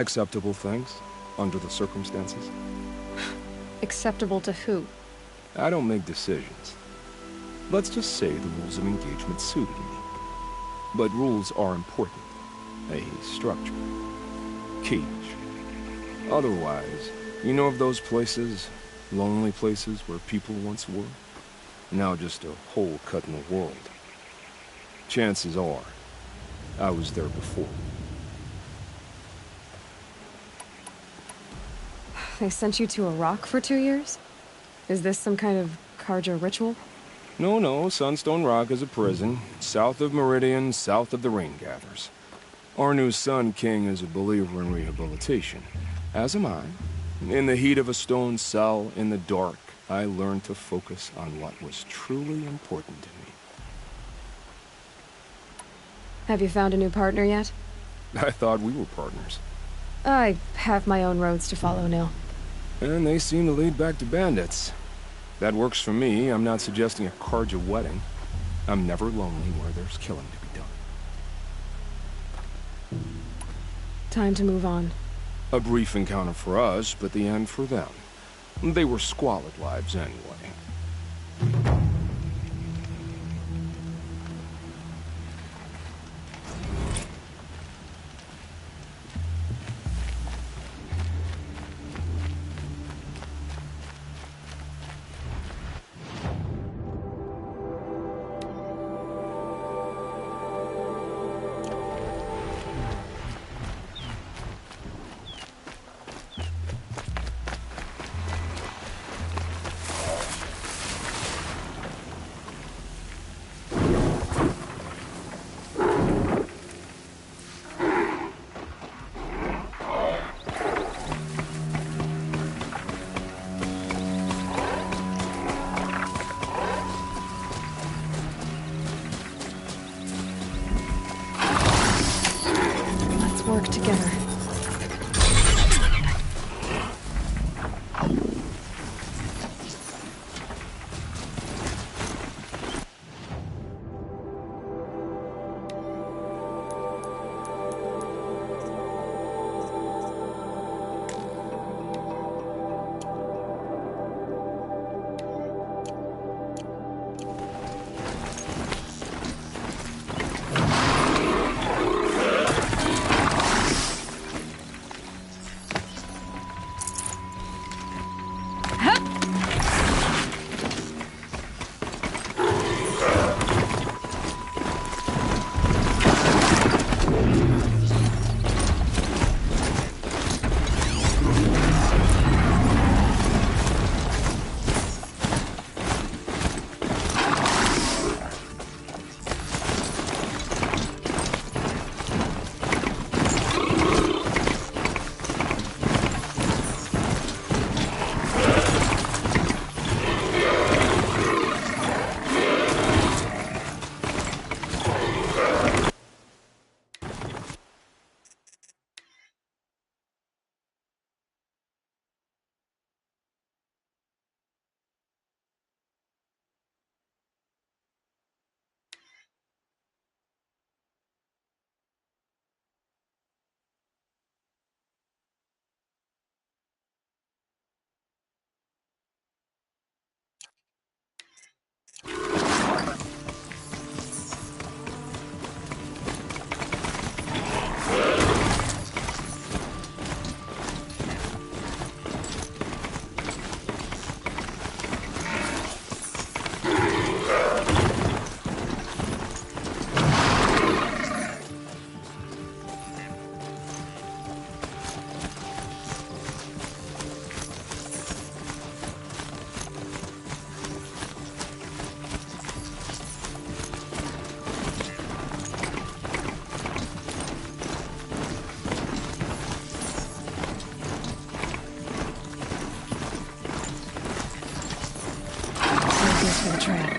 Acceptable things, under the circumstances. Acceptable to who? I don't make decisions. Let's just say the rules of engagement suited me. But rules are important. A structure. Key. Otherwise, you know of those places, lonely places where people once were? Now just a hole cut in the world. Chances are, I was there before. They sent you to Iraq for 2 years? Is this some kind of Karja ritual? No, Sunstone Rock is a prison, south of Meridian, south of the Rain Gathers. Our new Sun King is a believer in rehabilitation, as am I. In the heat of a stone cell, in the dark, I learned to focus on what was truly important to me. Have you found a new partner yet? I thought we were partners. I have my own roads to follow now. And they seem to lead back to bandits. That works for me. I'm not suggesting a Karja wedding. I'm never lonely where there's killing to be done. Time to move on. A brief encounter for us, but the end for them. They were squalid lives anyway. Work together. For the trail.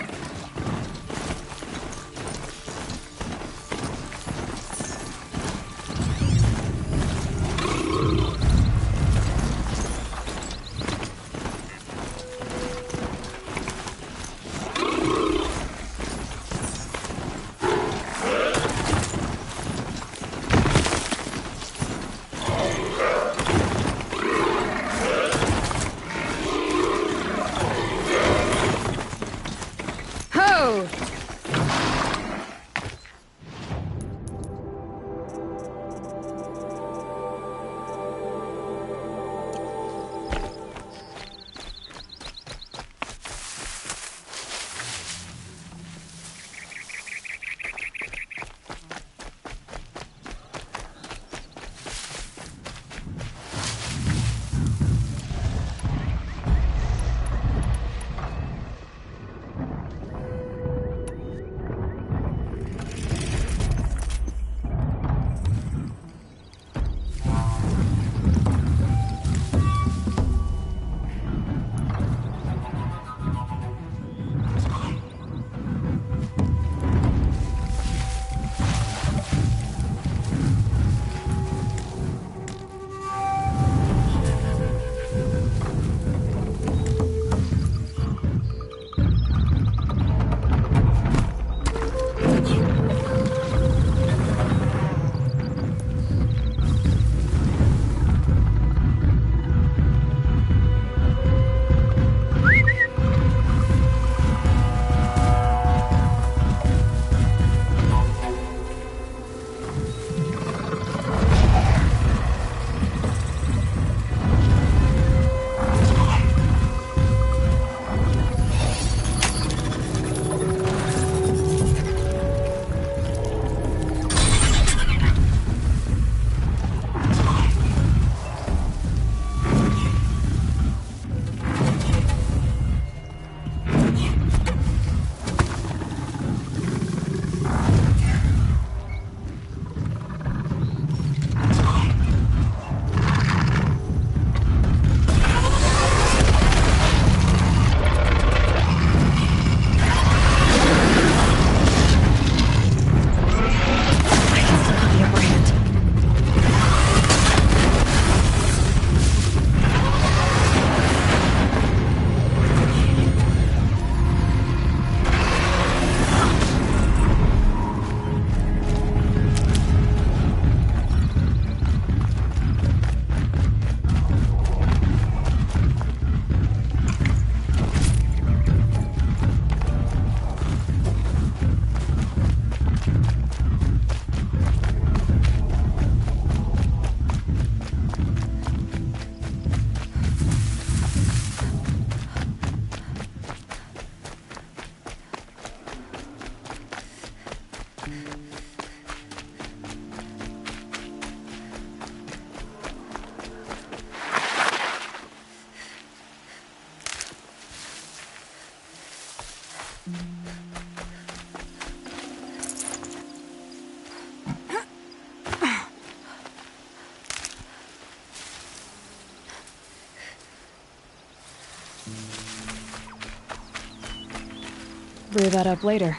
Brew that up later.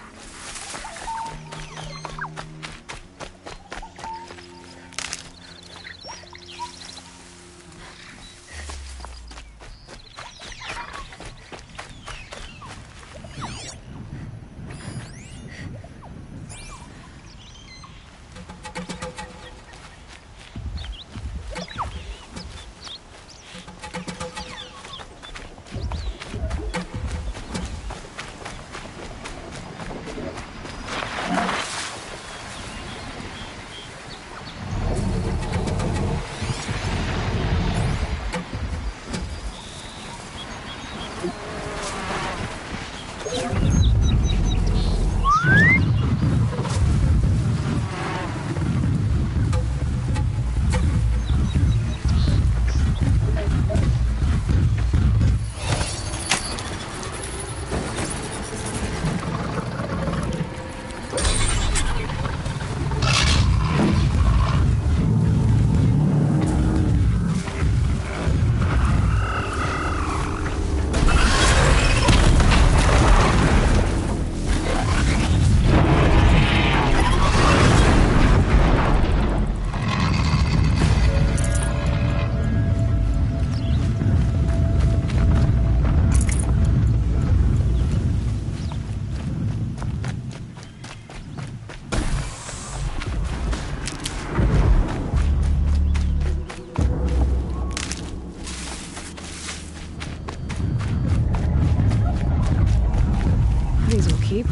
These will keep.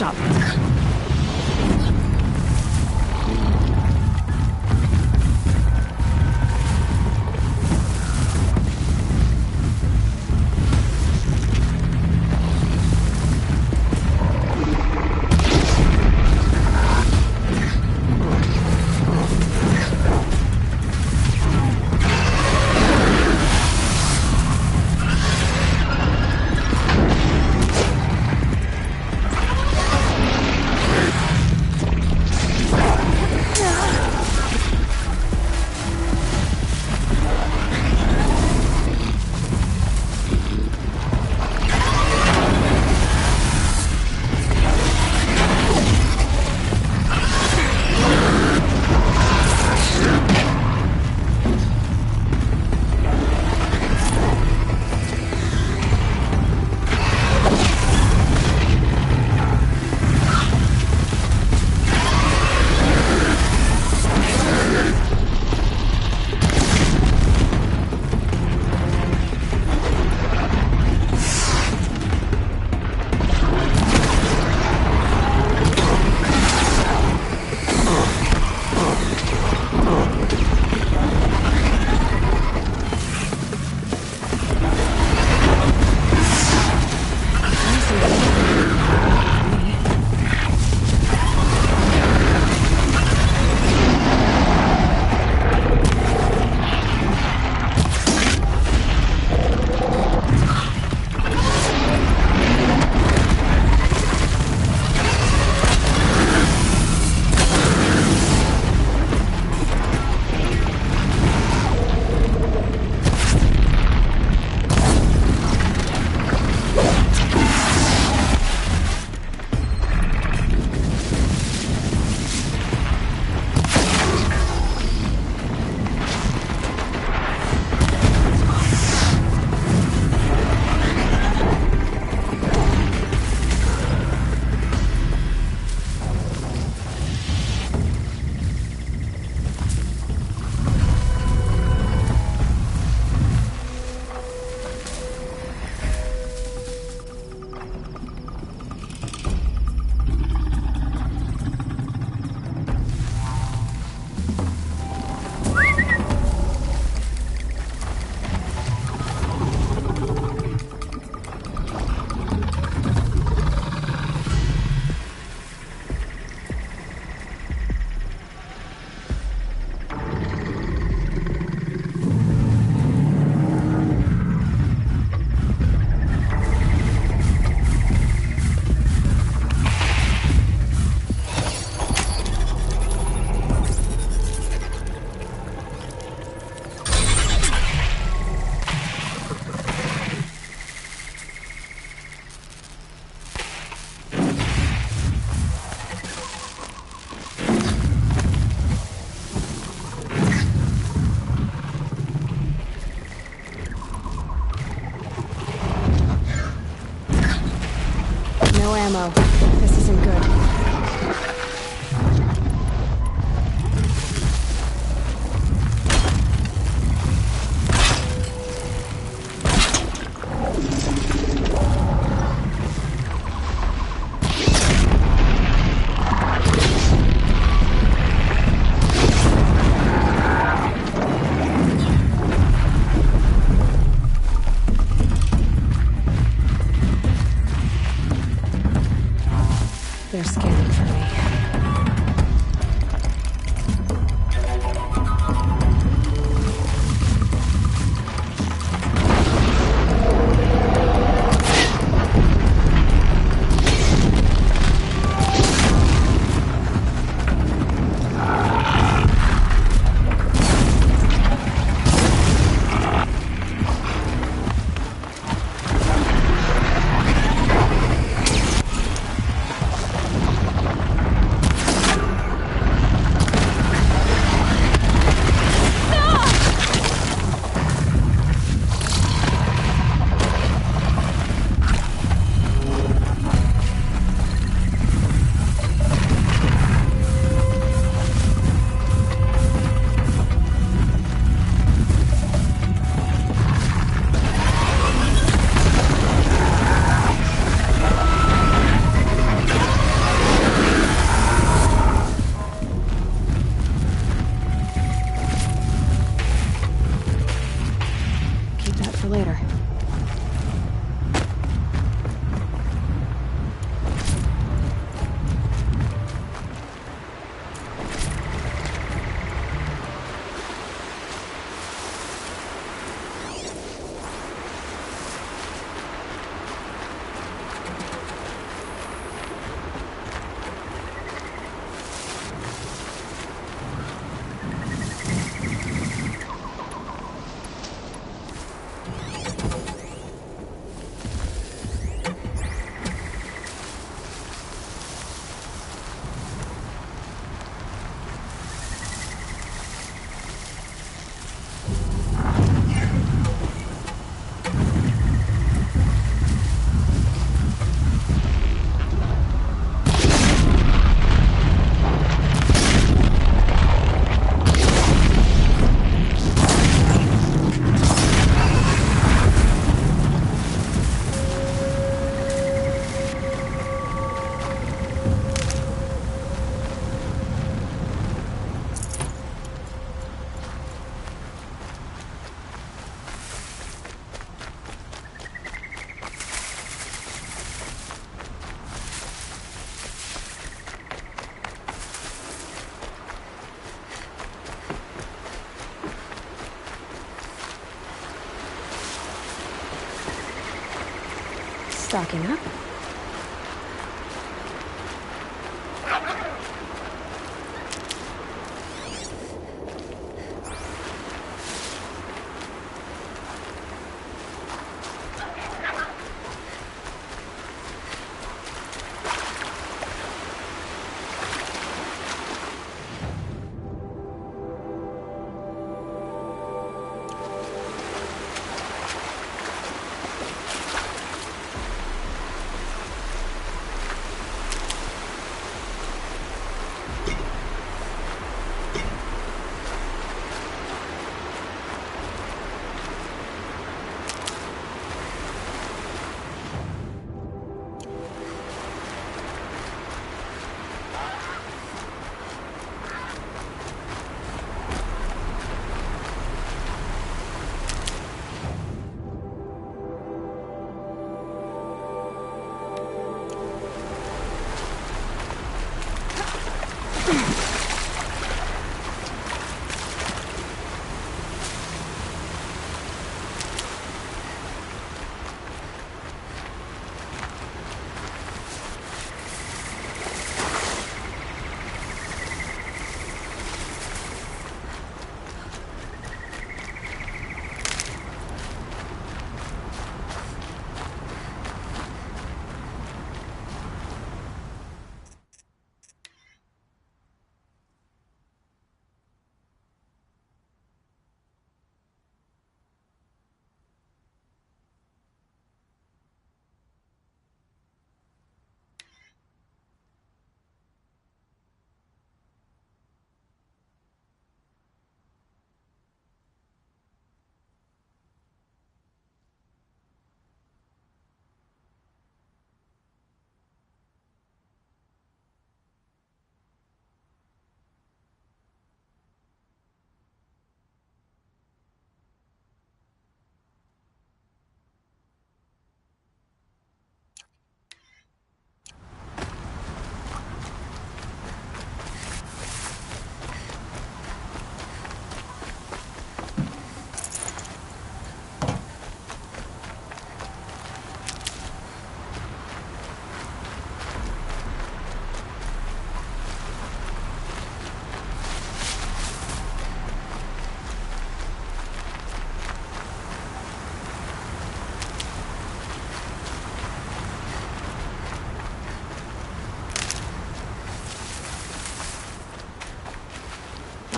Stop. No ammo. This isn't good. They're scanning for me. For later. Stocking up.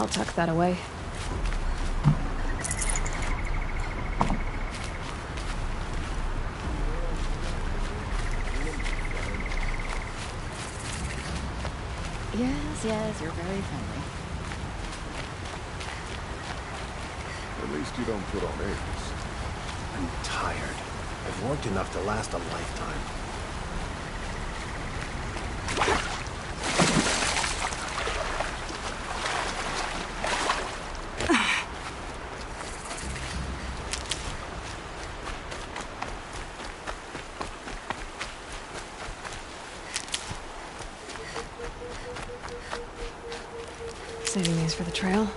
I'll tuck that away. Yes, you're very friendly. At least you don't put on airs. I'm tired. I've worked enough to last a lifetime. Saving these for the trail.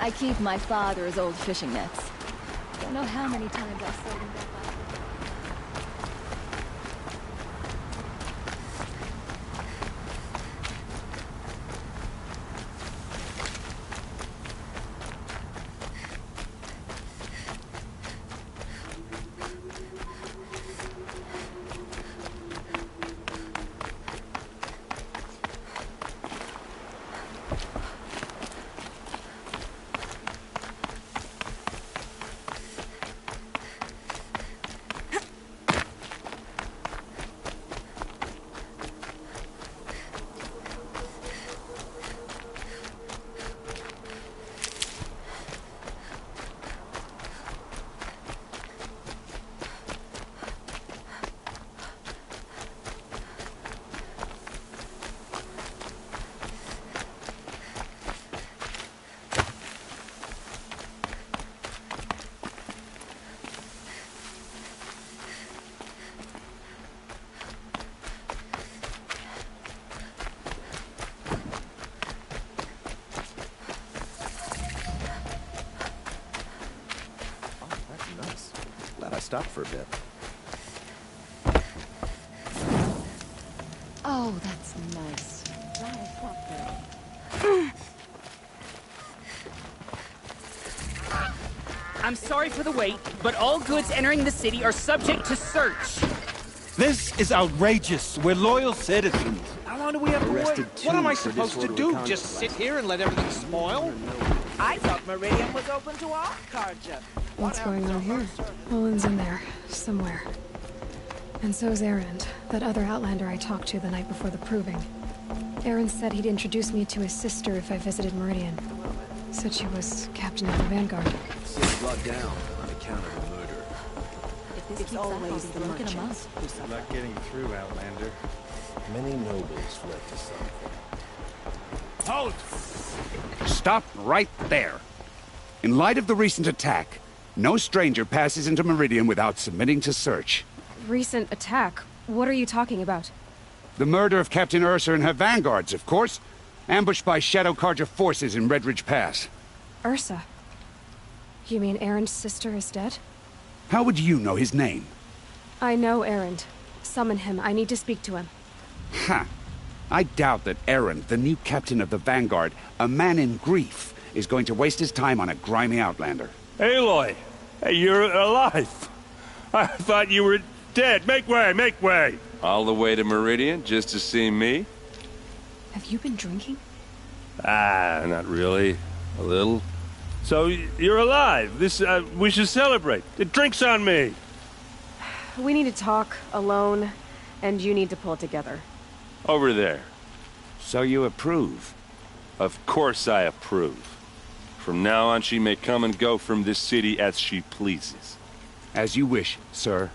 I keep my father's old fishing nets. Don't know how many times I've sold them back. Stopped for a bit. Oh, that's nice. Glad I stopped there. I'm sorry for the wait, but all goods entering the city are subject to search. This is outrageous. We're loyal citizens. How long do we have to wait? Arrested What am I for supposed to disorderly do? conduct. Just sit here and let everything spoil? I thought Meridian was open to all Carja. What's going on here? Owen's in there, somewhere. And so's Aaron, that other Outlander I talked to the night before the proving. Aaron said he'd introduce me to his sister if I visited Meridian. Said she was captain of the Vanguard. Six brought down on account of a murder. If this keeps always the merchants. Not getting through, Outlander. Many nobles fled to South. Halt! Stop right there. In light of the recent attack, no stranger passes into Meridian without submitting to search. Recent attack? What are you talking about? The murder of Captain Ursa and her vanguards, of course. Ambushed by Shadow Carja forces in Red Ridge Pass. Ursa? You mean Aaron's sister is dead? How would you know his name? I know Erend. Summon him. I need to speak to him. Ha! I doubt that Erend, the new captain of the Vanguard, a man in grief, is going to waste his time on a grimy outlander. Aloy! Hey, you're alive! I thought you were dead. Make way, make way! All the way to Meridian just to see me? Have you been drinking? Ah, not really. A little. So, you're alive. We should celebrate. The drink's on me. We need to talk, alone, and you need to pull it together. Over there. So you approve? Of course I approve. From now on, she may come and go from this city as she pleases. As you wish, sir.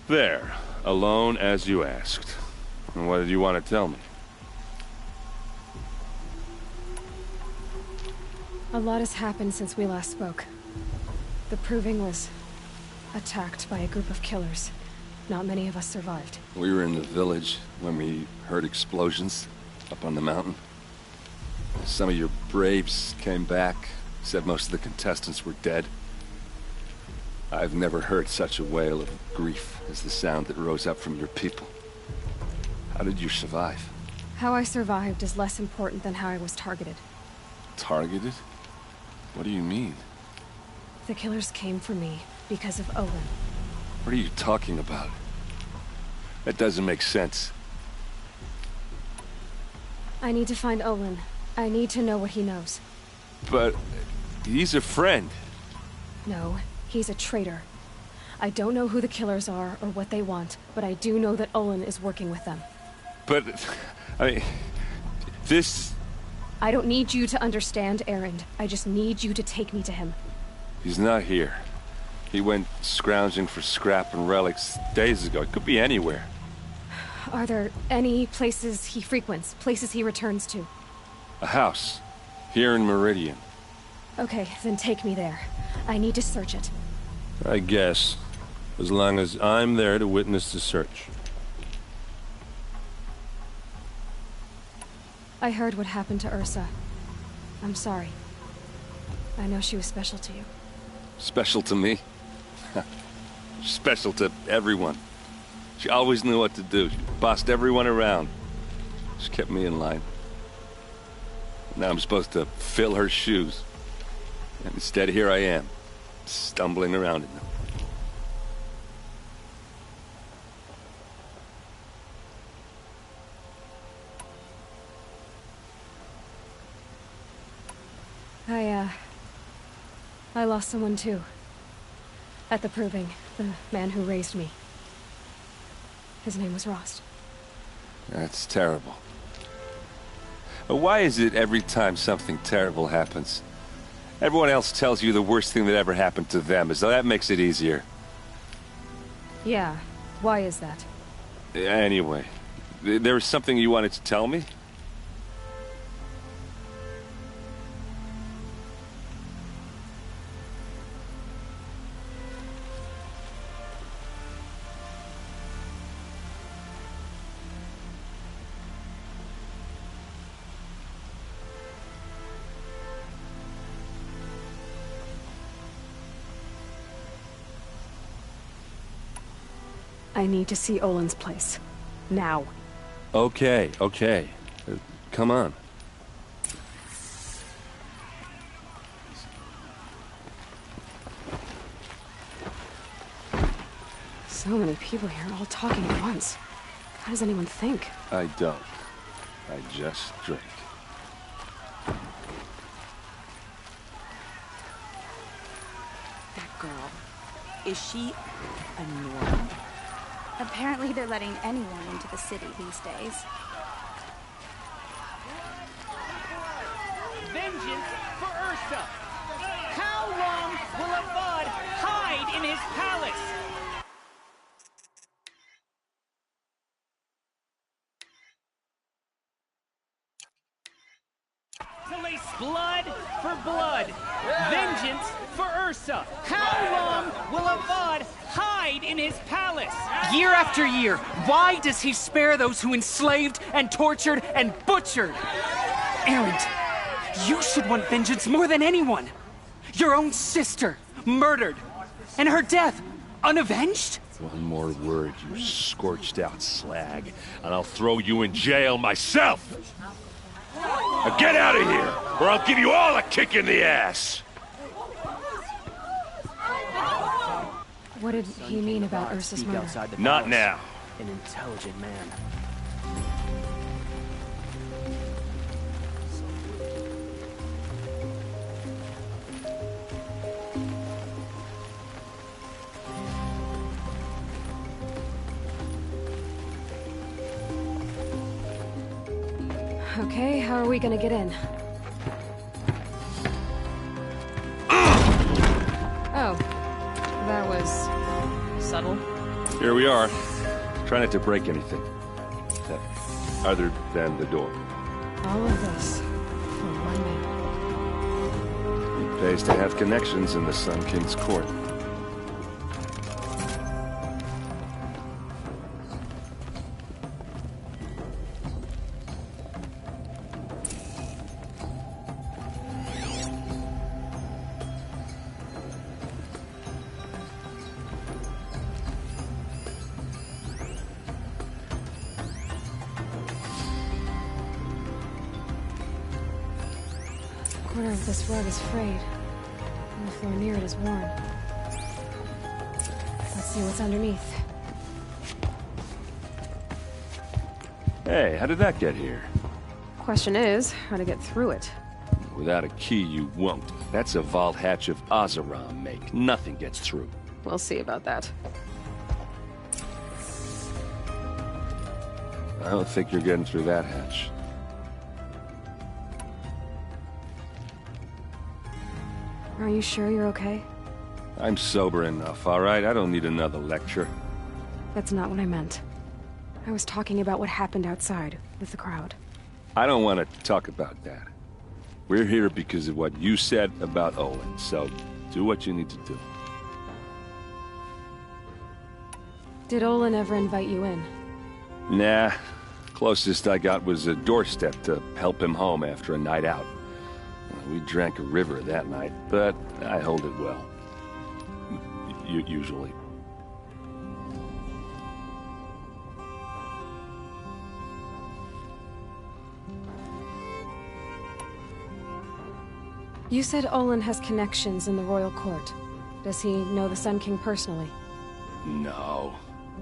There. Alone as you asked. And what did you want to tell me? A lot has happened since we last spoke. The Proving was attacked by a group of killers. Not many of us survived. We were in the village when we heard explosions up on the mountain. Some of your braves came back, said most of the contestants were dead. I've never heard such a wail of grief as the sound that rose up from your people. How did you survive? How I survived is less important than how I was targeted. Targeted? What do you mean? The killers came for me because of Owen. What are you talking about? That doesn't make sense. I need to find Olin. I need to know what he knows. But he's a friend. No, he's a traitor. I don't know who the killers are or what they want, but I do know that Olin is working with them. But, I mean, this... I don't need you to understand, Erend. I just need you to take me to him. He's not here. He went scrounging for scrap and relics days ago. It could be anywhere. Are there any places he frequents? Places he returns to? A house. Here in Meridian. Okay, then take me there. I need to search it. I guess. As long as I'm there to witness the search. I heard what happened to Ursa. I'm sorry. I know she was special to you. Special to me? Special to everyone. She always knew what to do. She bossed everyone around. She kept me in line. Now I'm supposed to fill her shoes. And instead, here I am, stumbling around in them. I lost someone too. At the Proving, the man who raised me. His name was Rost. That's terrible. Why is it every time something terrible happens, everyone else tells you the worst thing that ever happened to them, as though that makes it easier? Yeah, why is that? Anyway, there was something you wanted to tell me? I need to see Olin's place. Now. Okay. Come on. So many people here, all talking at once. How does anyone think? I don't. I just drink. That girl. Is she a Norn? Apparently they're letting anyone into the city these days. Vengeance for Ursa! How long will Avad hide in his palace? Place blood for blood. Vengeance for Ursa. How long will Avad hide in his palace? Year after year, why does he spare those who enslaved and tortured and butchered? Erend, you should want vengeance more than anyone. Your own sister, murdered. And her death, unavenged? One more word, you scorched out slag, and I'll throw you in jail myself! Now get out of here, or I'll give you all a kick in the ass! What did he mean about Ursa's murder? Not now. An intelligent man. Okay, how are we gonna get in? Oh, that was subtle. Here we are. Try not to break anything. Other than the door. All of this for one man. It pays to have connections in the Sun King's court. The corner of this rug is frayed, and the floor near it is worn. Let's see what's underneath. Hey, how did that get here? Question is, how to get through it. Without a key, you won't. That's a vault hatch of Oseram make. Nothing gets through. We'll see about that. I don't think you're getting through that hatch. Are you sure you're okay? I'm sober enough, all right? I don't need another lecture. That's not what I meant. I was talking about what happened outside, with the crowd. I don't want to talk about that. We're here because of what you said about Olin, so do what you need to do. Did Olin ever invite you in? Nah. Closest I got was a doorstep to help him home after a night out. We drank a river that night, but I hold it well. Usually. You said Olin has connections in the royal court. Does he know the Sun King personally? No.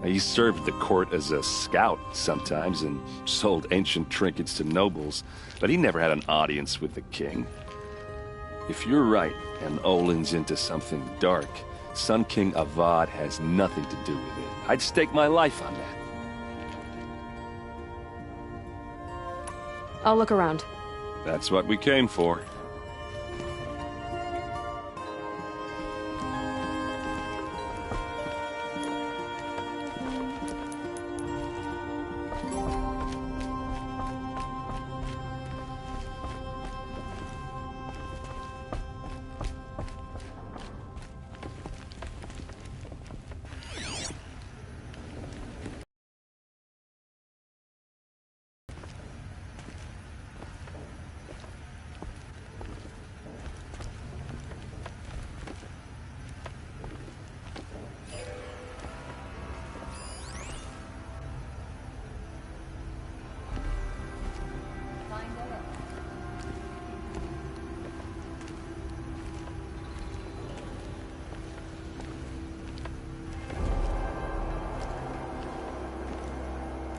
He served the court as a scout sometimes and sold ancient trinkets to nobles, but he never had an audience with the king. If you're right, and Olin's into something dark, Sun King Avad has nothing to do with it. I'd stake my life on that. I'll look around. That's what we came for.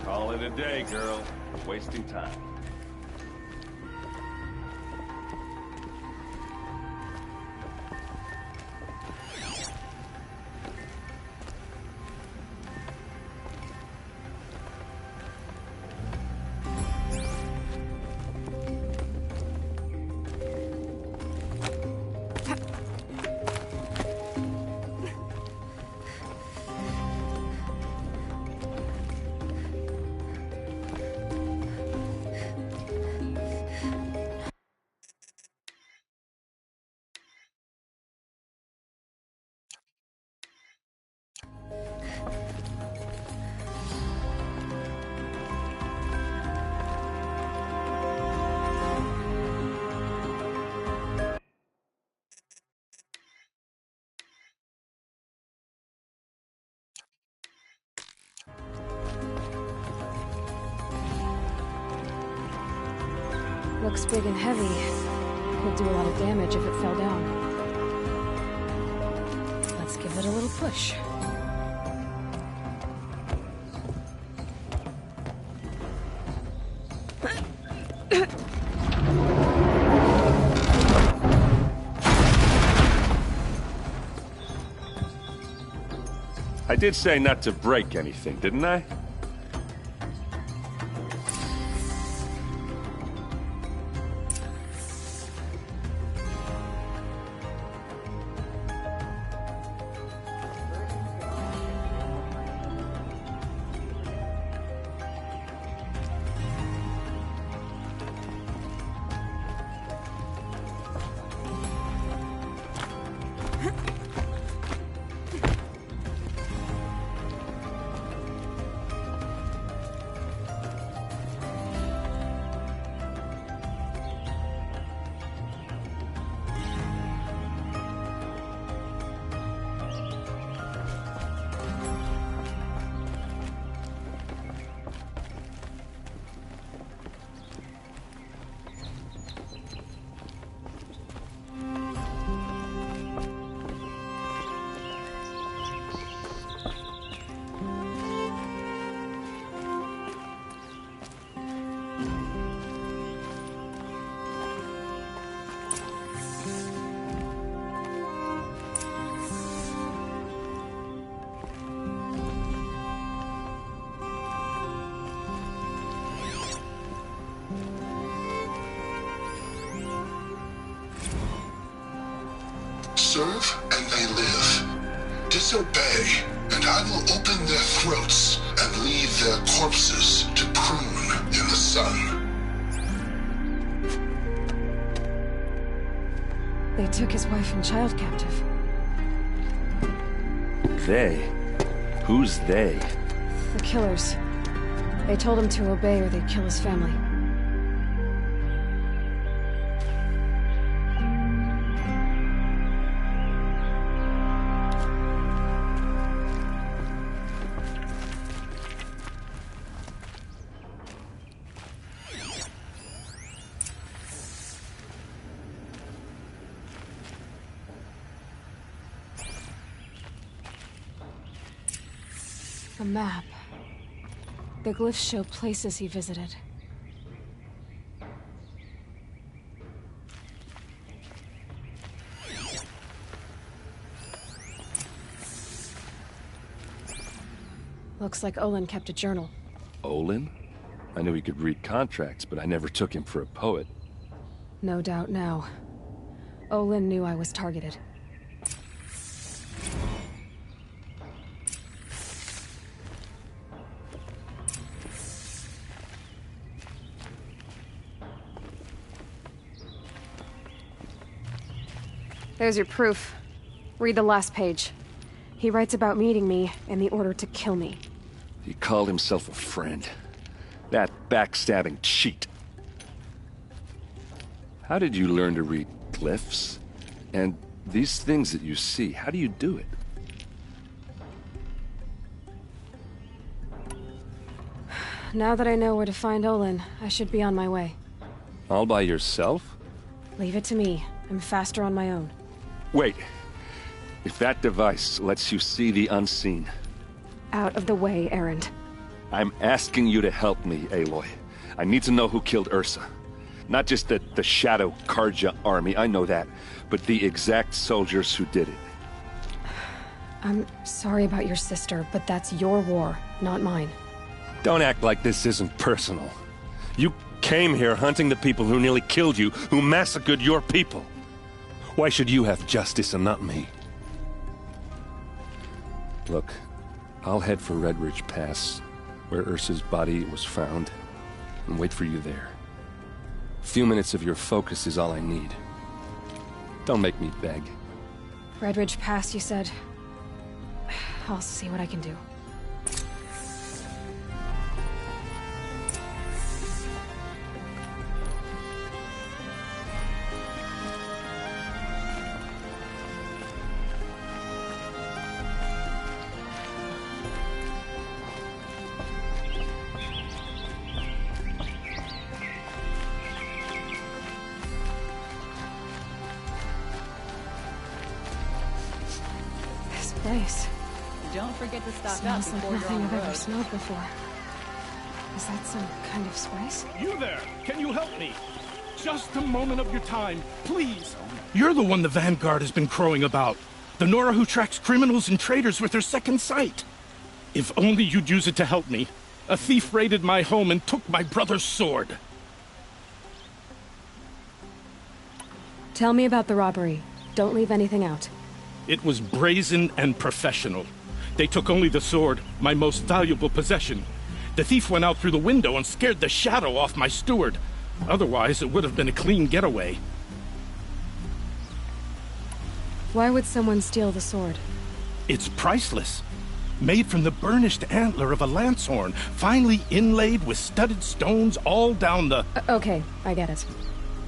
Call it a day, girl. We're wasting time. Looks big and heavy. Could do a lot of damage if it fell down. Let's give it a little push. I did say not to break anything, didn't I? Serve and they live. Disobey, and I will open their throats and leave their corpses to prune in the sun. They took his wife and child captive. They? Who's they? The killers. They told him to obey or they'd kill his family. A map. The glyphs show places he visited. Looks like Olin kept a journal. Olin? I knew he could read contracts, but I never took him for a poet. No doubt now. Olin knew I was targeted. There's your proof. Read the last page. He writes about meeting me and the order to kill me. He called himself a friend. That backstabbing cheat. How did you learn to read glyphs? And these things that you see, how do you do it? Now that I know where to find Olin, I should be on my way. All by yourself? Leave it to me. I'm faster on my own. Wait. If that device lets you see the unseen... Out of the way, Erend. I'm asking you to help me, Aloy. I need to know who killed Ursa. Not just the Shadow Karja army, I know that, but the exact soldiers who did it. I'm sorry about your sister, but that's your war, not mine. Don't act like this isn't personal. You came here hunting the people who nearly killed you, who massacred your people. Why should you have justice and not me? Look, I'll head for Red Ridge Pass, where Ursa's body was found, and wait for you there. A few minutes of your focus is all I need. Don't make me beg. Red Ridge Pass, you said? I'll see what I can do. place. Don't forget to stock up Smells like before you're nothing on I've the ever road. smelled before. Is that some kind of spice? You there! Can you help me? Just a moment of your time, please. You're the one the Vanguard has been crowing about. The Nora who tracks criminals and traitors with her second sight. If only you'd use it to help me. A thief raided my home and took my brother's sword. Tell me about the robbery. Don't leave anything out. It was brazen and professional. They took only the sword, my most valuable possession. The thief went out through the window and scared the shadow off my steward. Otherwise, it would have been a clean getaway. Why would someone steal the sword? It's priceless. Made from the burnished antler of a lancehorn, finely inlaid with studded stones all down the... Okay, I get it.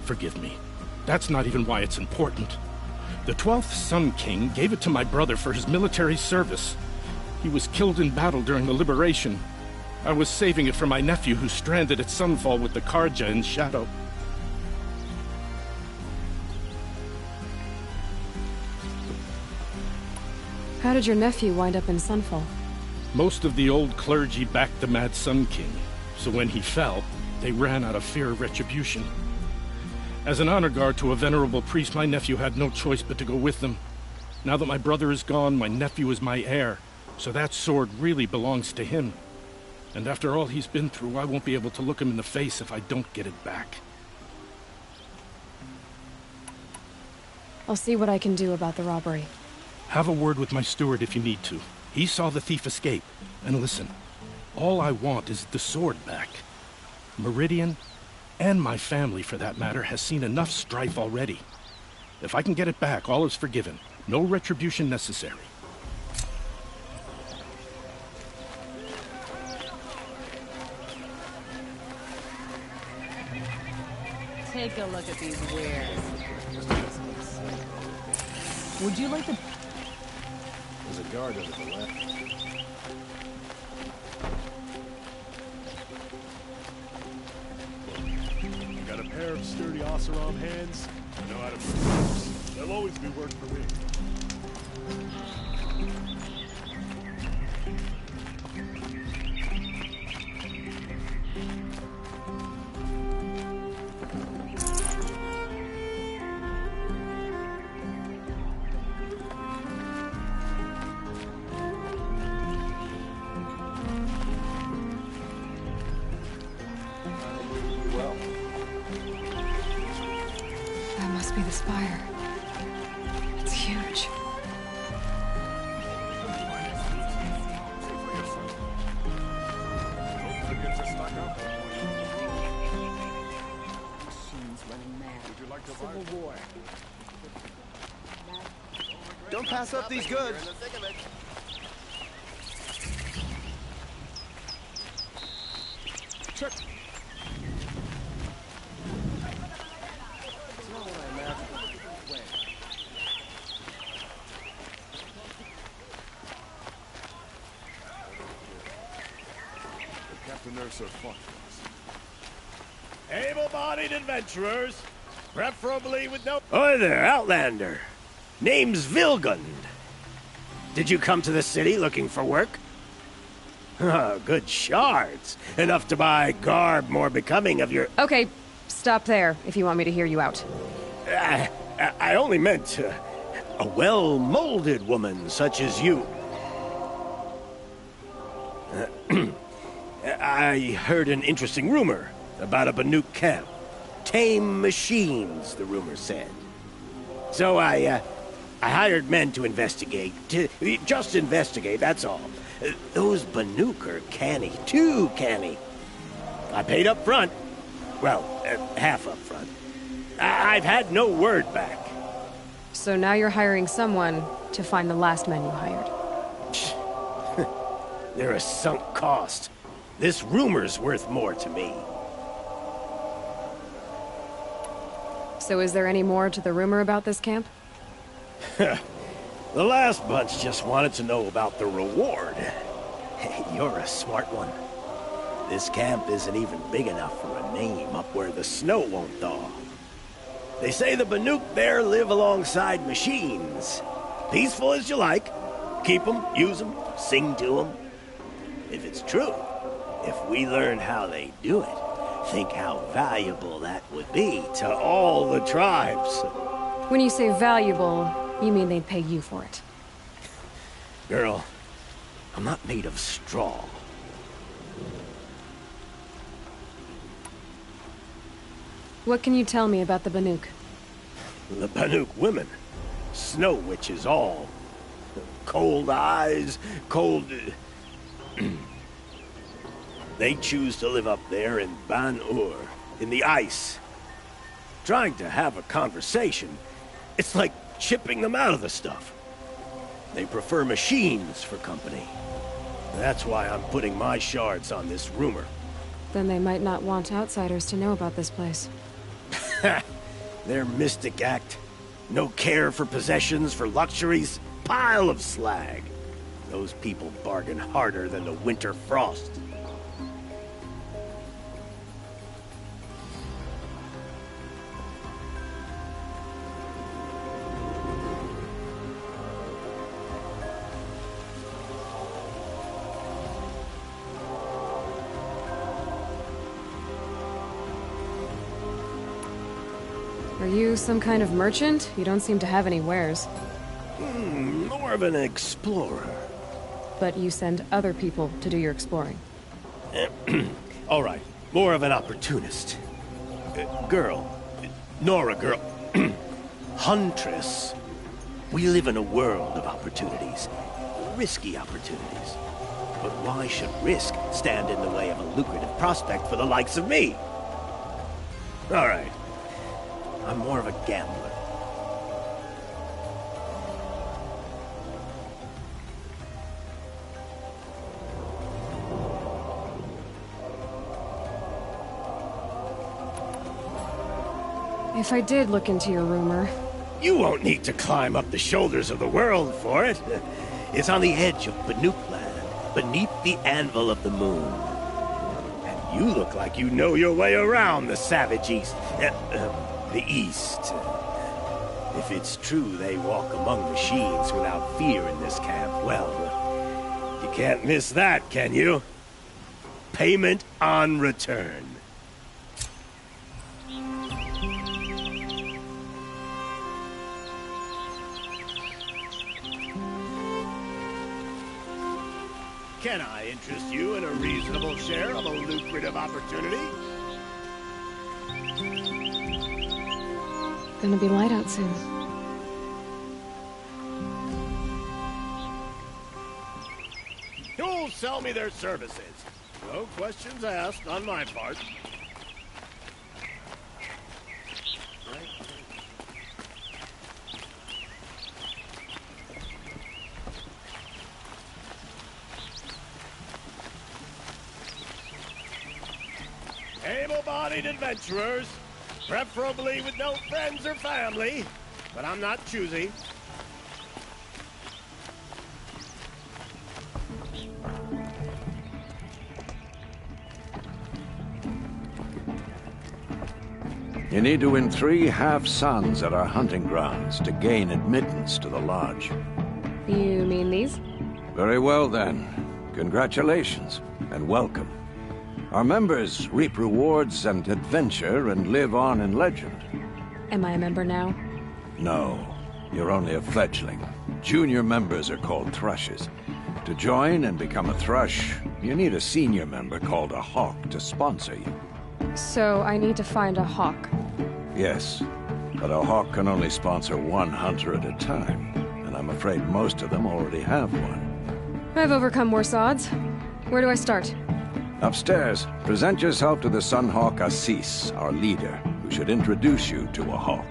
Forgive me. That's not even why it's important. The 12th Sun King gave it to my brother for his military service. He was killed in battle during the liberation. I was saving it for my nephew who's stranded at Sunfall with the Karja in Shadow. How did your nephew wind up in Sunfall? Most of the old clergy backed the Mad Sun King, so when he fell, they ran out of fear of retribution. As an honor guard to a venerable priest, my nephew had no choice but to go with them. Now that my brother is gone, my nephew is my heir, so that sword really belongs to him. And after all he's been through, I won't be able to look him in the face if I don't get it back. I'll see what I can do about the robbery. Have a word with my steward if you need to. He saw the thief escape. And listen, all I want is the sword back. Meridian, and my family for that matter, has seen enough strife already. If I can get it back, all is forgiven. No retribution necessary. Take a look at these wares. Would you like to... There's a guard over the left. You got a pair of sturdy Oseram hands? I know how to produce. There'll always be work for me. That must be the spire. It's huge. Civil War. Don't pass up these goods. Check. The captain nurse are fun. Able-bodied adventurers, preferably with no... Oi there, Outlander. Name's Vilgund. Did you come to the city looking for work? Oh, good shards. Enough to buy garb more becoming of your... Okay, stop there if you want me to hear you out. I only meant a well-molded woman such as you. I heard an interesting rumor about a Banuk camp. Tame machines, the rumor said. So I hired men to investigate. Just investigate, that's all. Those Banuk are canny, too canny. I paid up front. Well, half up front. I've had no word back. So now you're hiring someone to find the last men you hired. They're a sunk cost. This rumor's worth more to me. So is there any more to the rumor about this camp? The last bunch just wanted to know about the reward. You're a smart one. This camp isn't even big enough for a name up where the snow won't thaw. They say the Banuk there live alongside machines. Peaceful as you like, Keep them, use them, sing to them. If it's true, if we learn how they do it, think how valuable that would be to all the tribes. When you say valuable, you mean they'd pay you for it. Girl, I'm not made of straw. What can you tell me about the Banuk? The Banuk women. Snow witches all. Cold eyes, cold... They choose to live up there in Ban-Ur, in the ice. Trying to have a conversation, it's like chipping them out of the stuff. They prefer machines for company. That's why I'm putting my shards on this rumor. Then they might not want outsiders to know about this place. Their mystic act. No care for possessions, for luxuries. Pile of slag. Those people bargain harder than the winter frost. Are you some kind of merchant? You don't seem to have any wares. More of an explorer. But you send other people to do your exploring. All right, more of an opportunist. Girl. Nora girl. Huntress. We live in a world of opportunities. Risky opportunities. But why should risk stand in the way of a lucrative prospect for the likes of me? All right. I'm more of a gambler. If I did look into your rumor... You won't need to climb up the shoulders of the world for it. It's on the edge of Banuk land, beneath the anvil of the moon. And you look like you know your way around the savage east. The East. If it's true they walk among machines without fear in this camp, well, you can't miss that, can you? Payment on return. Can I interest you in a reasonable share of a lucrative opportunity? Gonna be light out soon. You'll sell me their services. No questions asked on my part. Able-bodied adventurers. Preferably with no friends or family, but I'm not choosy. You need to win 3 half-suns at our hunting grounds to gain admittance to the lodge. You mean these? Very well then. Congratulations, and welcome. Our members reap rewards and adventure and live on in legend. Am I a member now? No, you're only a fledgling. Junior members are called thrushes. To join and become a thrush, you need a senior member called a hawk to sponsor you. So I need to find a hawk. Yes, but a hawk can only sponsor 1 hunter at a time, and I'm afraid most of them already have one. I've overcome worse odds. Where do I start? Upstairs, present yourself to the Sunhawk Assis, our leader, who should introduce you to a hawk.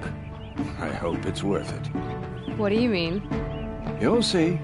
I hope it's worth it. What do you mean? You'll see.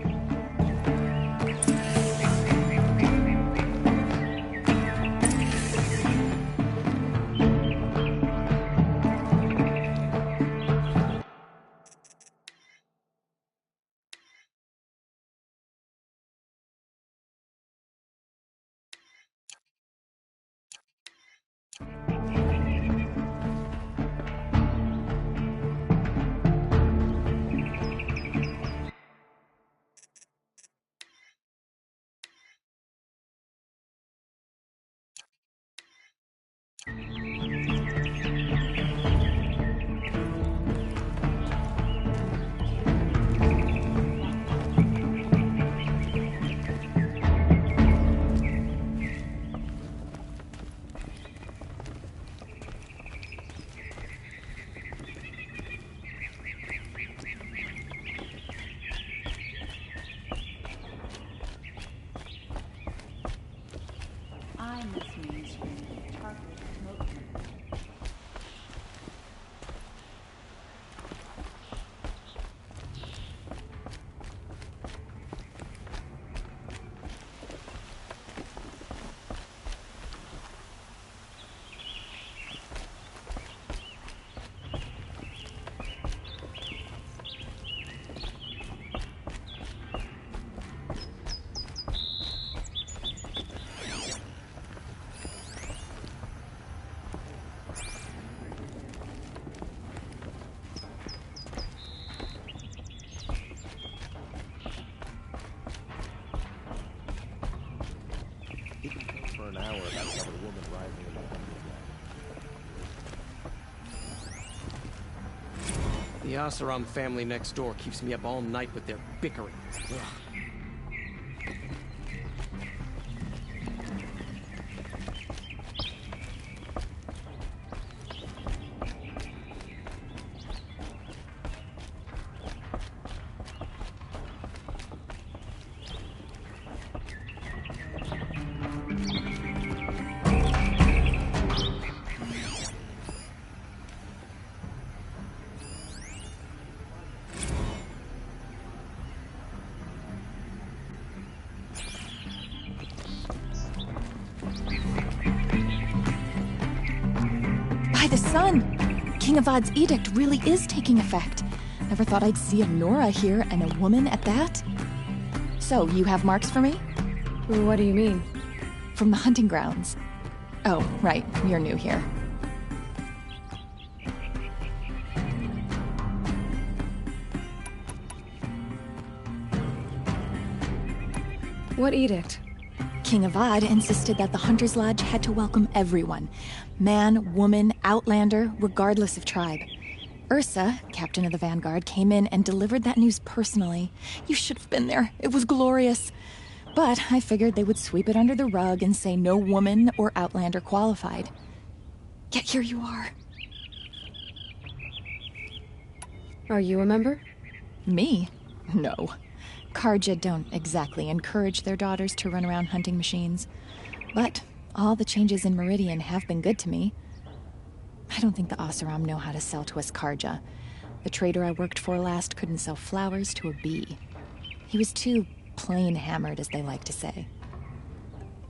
The Oseram family next door keeps me up all night with their bickering. Ugh. By the sun! King Avad's edict really is taking effect. Never thought I'd see a Nora here, and a woman at that. So, you have marks for me? What do you mean? From the hunting grounds. Oh, right, you're new here. What edict? King Avad insisted that the Hunter's Lodge had to welcome everyone. Man, woman, outlander, regardless of tribe. Ursa, captain of the Vanguard, came in and delivered that news personally. You should have been there. It was glorious. But I figured they would sweep it under the rug and say no woman or outlander qualified. Yet here you are. Are you a member? Me? No. Karja don't exactly encourage their daughters to run around hunting machines. But all the changes in Meridian have been good to me. I don't think the Oseram know how to sell to us Karja. The trader I worked for last couldn't sell flowers to a bee. He was too plain hammered, as they like to say.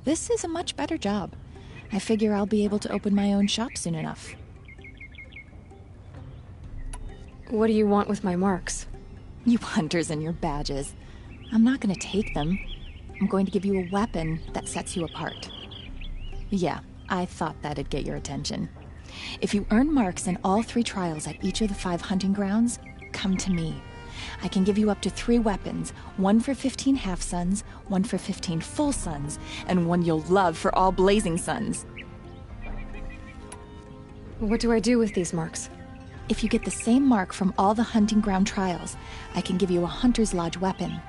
This is a much better job. I figure I'll be able to open my own shop soon enough. What do you want with my marks? You hunters and your badges. I'm not going to take them. I'm going to give you a weapon that sets you apart. Yeah, I thought that'd get your attention. If you earn marks in all 3 trials at each of the 5 hunting grounds, come to me. I can give you up to 3 weapons, 1 for 15 half-suns, 1 for 15 full suns, and 1 you'll love for all blazing suns. What do I do with these marks? If you get the same mark from all the hunting ground trials, I can give you a Hunter's Lodge weapon.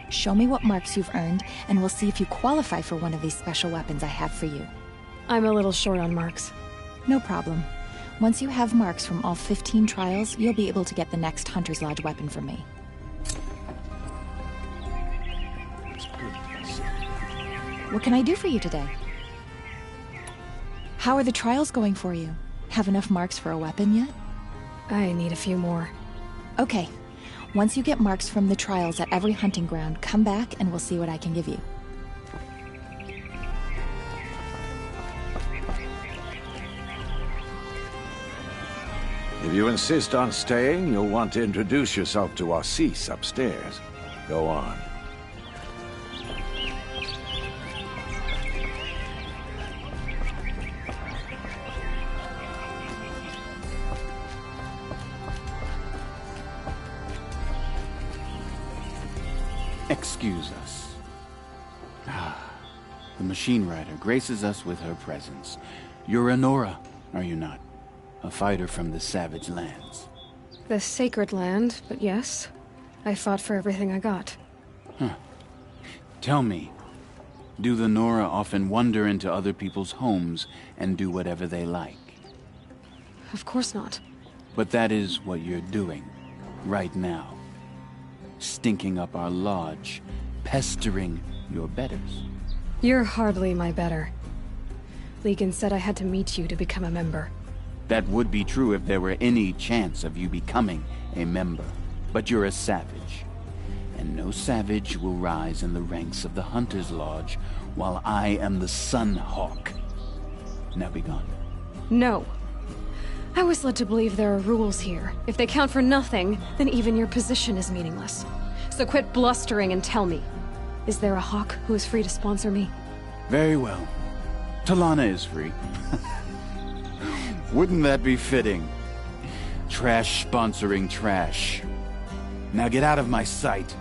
Show me what marks you've earned, and we'll see if you qualify for one of these special weapons I have for you. I'm a little short on marks. No problem. Once you have marks from all 15 trials, you'll be able to get the next Hunter's Lodge weapon from me. What can I do for you today? How are the trials going for you? Have enough marks for a weapon yet? I need a few more. Okay. Once you get marks from the trials at every hunting ground, come back and we'll see what I can give you. If you insist on staying, you'll want to introduce yourself to Assis upstairs. Go on. Excuse us. The machine rider graces us with her presence. You're a Nora, are you not? A fighter from the savage lands. The sacred land, but yes. I fought for everything I got. Huh. Tell me, do the Nora often wander into other people's homes and do whatever they like? Of course not. But that is what you're doing, right now. Stinking up our lodge, pestering your betters. You're hardly my better. Legan said I had to meet you to become a member. That would be true if there were any chance of you becoming a member. But you're a savage. And no savage will rise in the ranks of the Hunter's Lodge while I am the Sun Hawk. Now be gone. No. I was led to believe there are rules here. If they count for nothing, then even your position is meaningless. So quit blustering and tell me. Is there a Hawk who is free to sponsor me? Very well. Talana is free. Wouldn't that be fitting? Trash sponsoring trash. Now get out of my sight.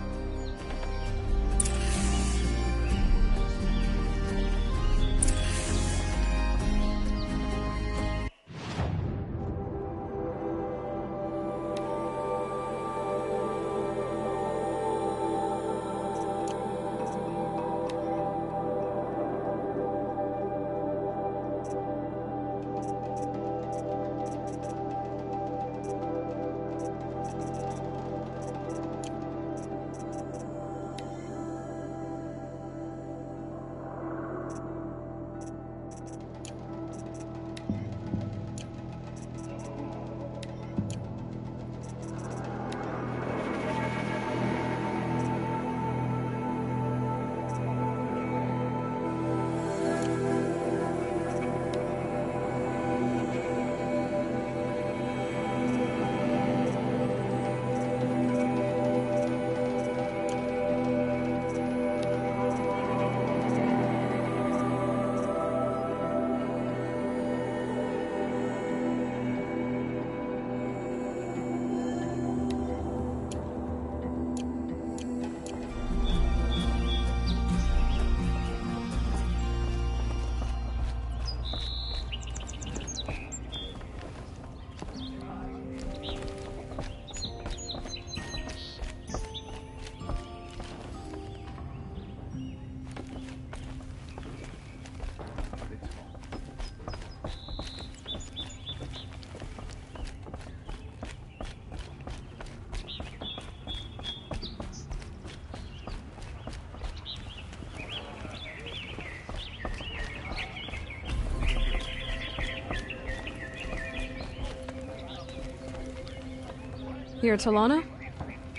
Here, Talana?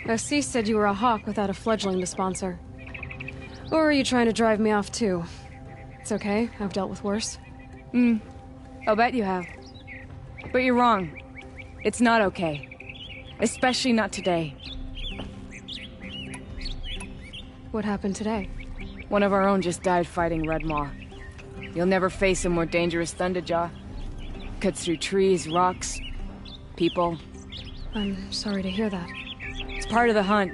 Assis said you were a hawk without a fledgling to sponsor. Or are you trying to drive me off too? It's okay, I've dealt with worse. I'll bet you have. But you're wrong. It's not okay. Especially not today. What happened today? One of our own just died fighting Red Maw. You'll never face a more dangerous Thunderjaw. Cuts through trees, rocks, people. I'm sorry to hear that. It's part of the hunt.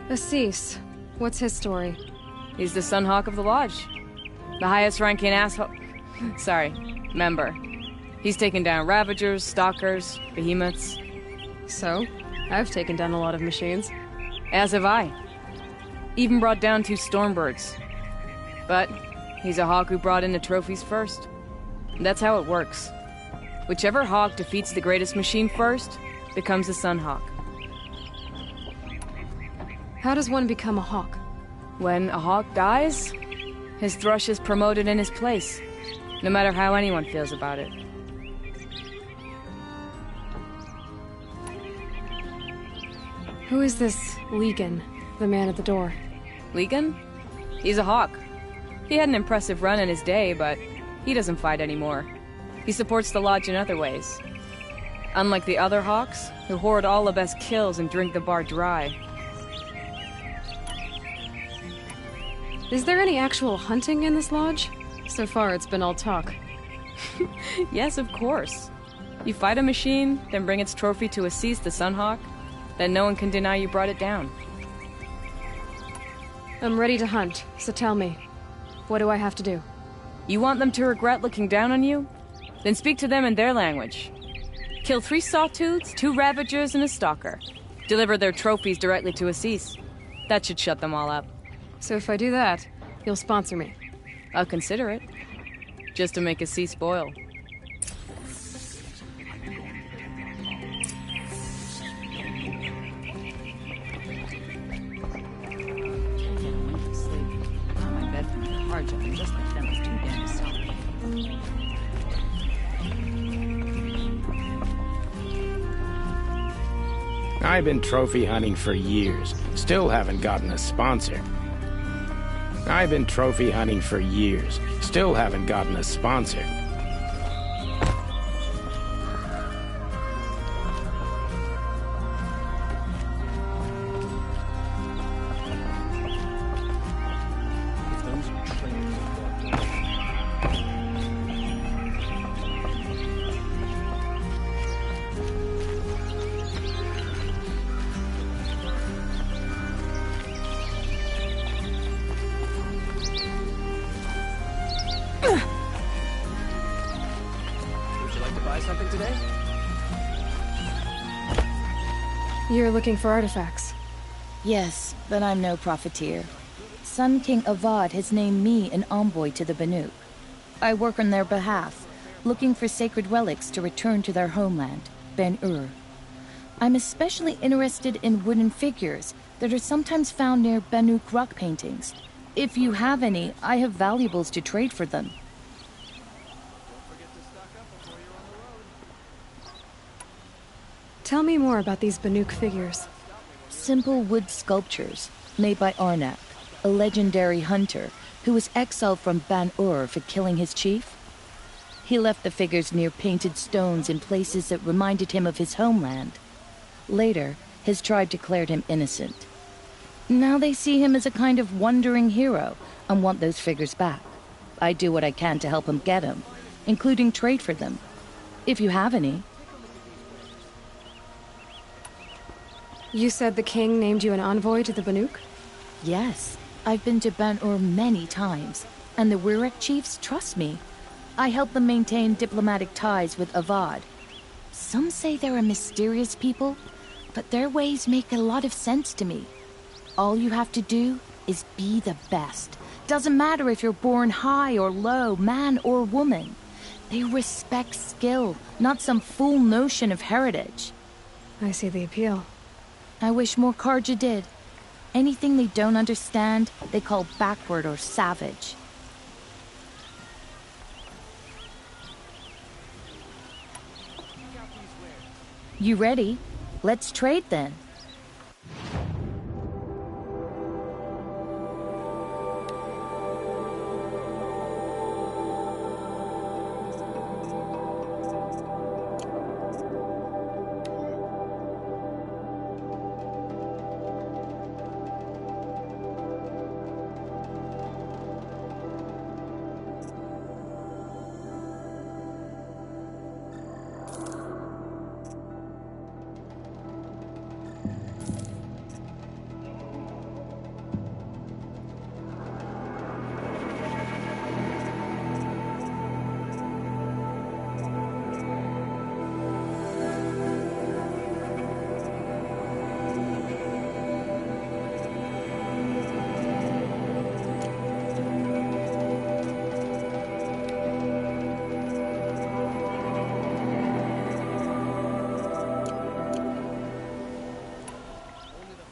Assis, what's his story? He's the Sunhawk of the Lodge. The highest ranking asshole... Sorry, member. He's taken down Ravagers, Stalkers, Behemoths. So? I've taken down a lot of machines. As have I. Even brought down 2 Stormbirds. But he's a hawk who brought in the trophies first. That's how it works. Whichever hawk defeats the greatest machine first becomes a Sunhawk. How does one become a hawk? When a hawk dies, his thrush is promoted in his place, no matter how anyone feels about it. Who is this Legan, the man at the door? Legan? He's a hawk. He had an impressive run in his day, but he doesn't fight anymore. He supports the Lodge in other ways. Unlike the other hawks, who hoard all the best kills and drink the bar dry. Is there any actual hunting in this lodge? So far, it's been all talk. Yes, of course. You fight a machine, then bring its trophy to Assis the Sunhawk, then no one can deny you brought it down. I'm ready to hunt, so tell me, what do I have to do? You want them to regret looking down on you? Then speak to them in their language. Kill 3 Sawtooths, 2 Ravagers, and a Stalker. Deliver their trophies directly to Assis. That should shut them all up. So if I do that, you'll sponsor me? I'll consider it. Just to make Assis spoil. I've been trophy hunting for years. Still haven't gotten a sponsor. I've been trophy hunting for years. Still haven't gotten a sponsor. You're looking for artifacts? Yes, but I'm no profiteer. Sun King Avad has named me an envoy to the Banuk. I work on their behalf, looking for sacred relics to return to their homeland, Ben-Ur. I'm especially interested in wooden figures that are sometimes found near Banuk rock paintings. If you have any, I have valuables to trade for them. Tell me more about these Banuk figures. Simple wood sculptures made by Arnak, a legendary hunter who was exiled from Ban-Ur for killing his chief. He left the figures near painted stones in places that reminded him of his homeland. Later, his tribe declared him innocent. Now they see him as a kind of wandering hero and want those figures back. I do what I can to help him get them, including trade for them, if you have any. You said the king named you an envoy to the Banuk? Yes. I've been to Ban-Ur many times, and the Wirek chiefs trust me. I help them maintain diplomatic ties with Avad. Some say they're a mysterious people, but their ways make a lot of sense to me. All you have to do is be the best. Doesn't matter if you're born high or low, man or woman. They respect skill, not some fool notion of heritage. I see the appeal. I wish more Karja did. Anything they don't understand, they call backward or savage. You ready? Let's trade then.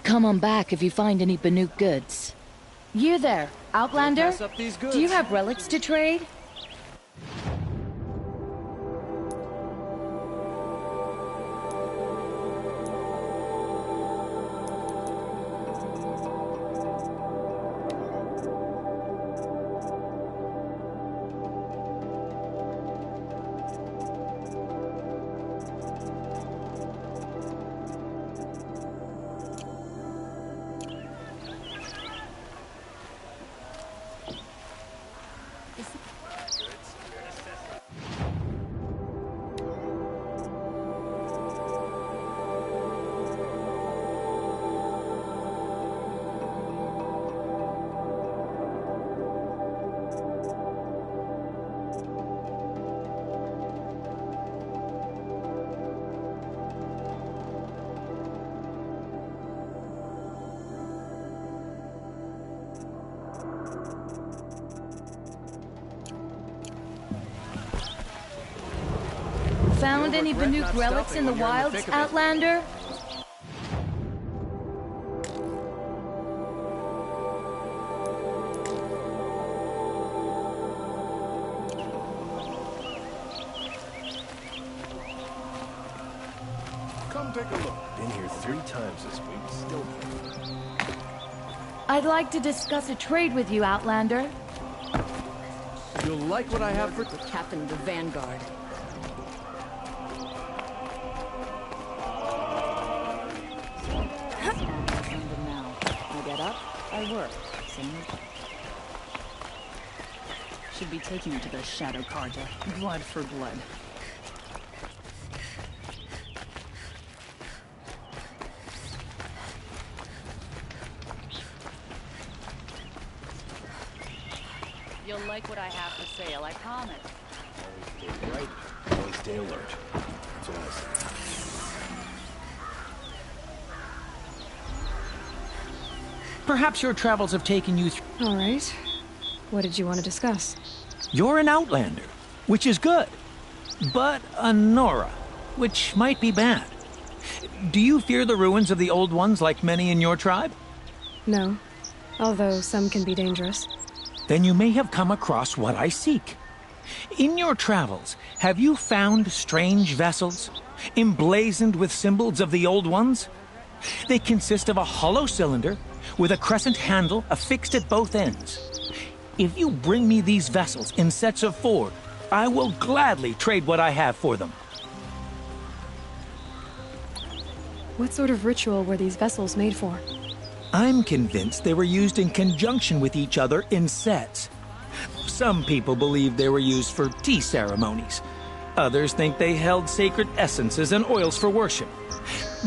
Come on back if you find any Banuk goods. You there, Outlander? Do you have relics to trade? Found any Banuk relics in the wilds, Outlander? Come take a look. Been here 3 times this week, still. I'd like to discuss a trade with you, Outlander. You'll like what I have for Captain of the Vanguard. I get up, I work. Same. Should be taking you to the Shadow Carja. Blood for blood. You'll like what I have for sale, I promise. Always stay bright, always stay alert. That's what I say. Perhaps your travels have taken you through... All right. What did you want to discuss? You're an Outlander, which is good. But a Nora, which might be bad. Do you fear the ruins of the Old Ones like many in your tribe? No. Although some can be dangerous. Then you may have come across what I seek. In your travels, have you found strange vessels, emblazoned with symbols of the Old Ones? They consist of a hollow cylinder with a crescent handle affixed at both ends. If you bring me these vessels in sets of 4, I will gladly trade what I have for them. What sort of ritual were these vessels made for? I'm convinced they were used in conjunction with each other in sets. Some people believe they were used for tea ceremonies. Others think they held sacred essences and oils for worship.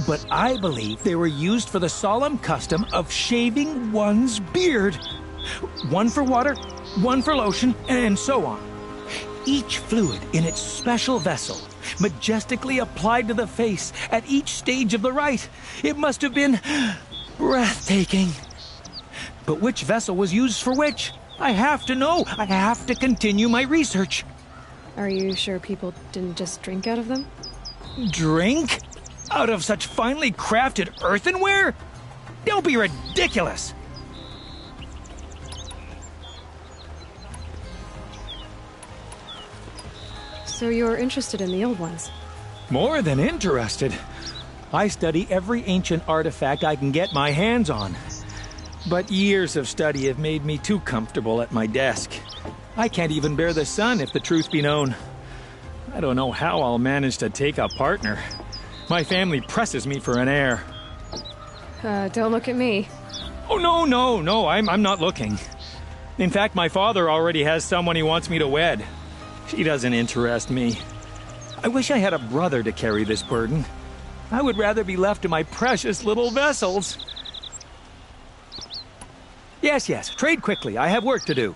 But I believe they were used for the solemn custom of shaving one's beard. One for water, one for lotion, and so on. Each fluid in its special vessel, majestically applied to the face at each stage of the rite. It must have been breathtaking. But which vessel was used for which? I have to know. I have to continue my research. Are you sure people didn't just drink out of them? Drink? Out of such finely crafted earthenware? Don't be ridiculous! So you're interested in the Old Ones? More than interested. I study every ancient artifact I can get my hands on. But years of study have made me too comfortable at my desk. I can't even bear the sun, if the truth be known. I don't know how I'll manage to take a partner. My family presses me for an heir. Don't look at me. Oh, no, I'm not looking. In fact, my father already has someone he wants me to wed. She doesn't interest me. I wish I had a brother to carry this burden. I would rather be left to my precious little vessels. Yes, trade quickly. I have work to do.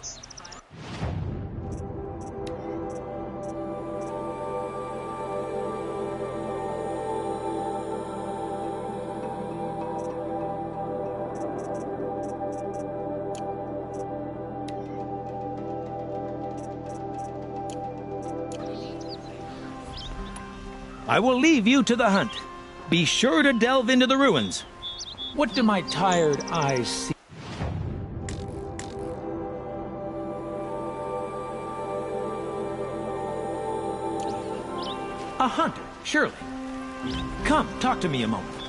I will leave you to the hunt. Be sure to delve into the ruins. What do my tired eyes see? A hunter, surely. Come, talk to me a moment.